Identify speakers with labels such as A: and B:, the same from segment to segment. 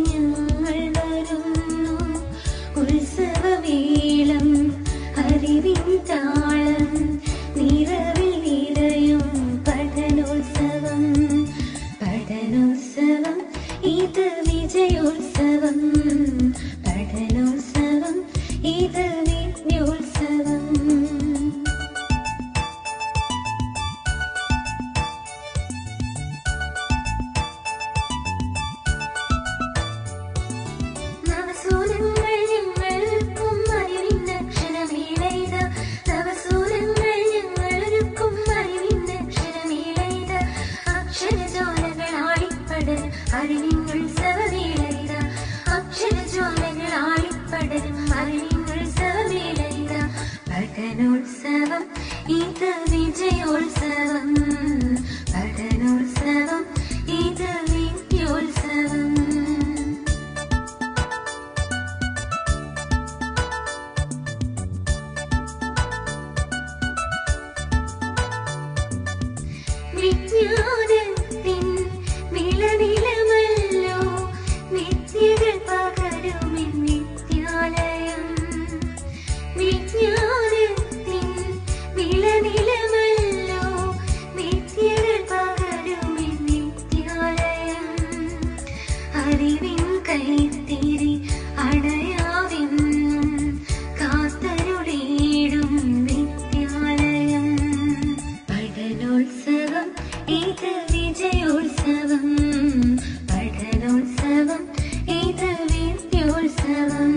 A: ഞങ്ങൾ വരുന്നു ഉത്സവവേളം അറിവിൻ താളം നിറവിൽ നിറയും പഠനോത്സവം പഠനോത്സവം ഇത് വിജയോത്സവം പഠനോത്സവം ഇത് വിദ്യോത്സവം പഠനോത്സവം ഇത് വിജയോത്സവം പഠനോത്സവം ഇത് വിദ്യോത്സവം വിജ്ഞാനത്തിൻ വിളനിലമല്ലോ വിദ്യകൾ പകരുമെൻ വിദ്യാലയം വിജ്ഞാനത്തിൻ വിളനിലമല്ലോ വിദ്യകൾ പകരുമെൻ വിദ്യാലയം അറിവിൻ കൈത്തിരി അടയാവിന്നും കാത്തരുളിയിടും വിദ്യാലയം പഠനോത്സവം ഇത് വിജയോത്സവം പഠനോത്സവം ഇത് വിദ്യോത്സവം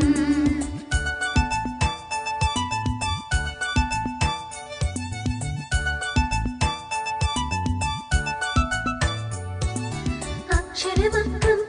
A: അക്ഷരമക്കം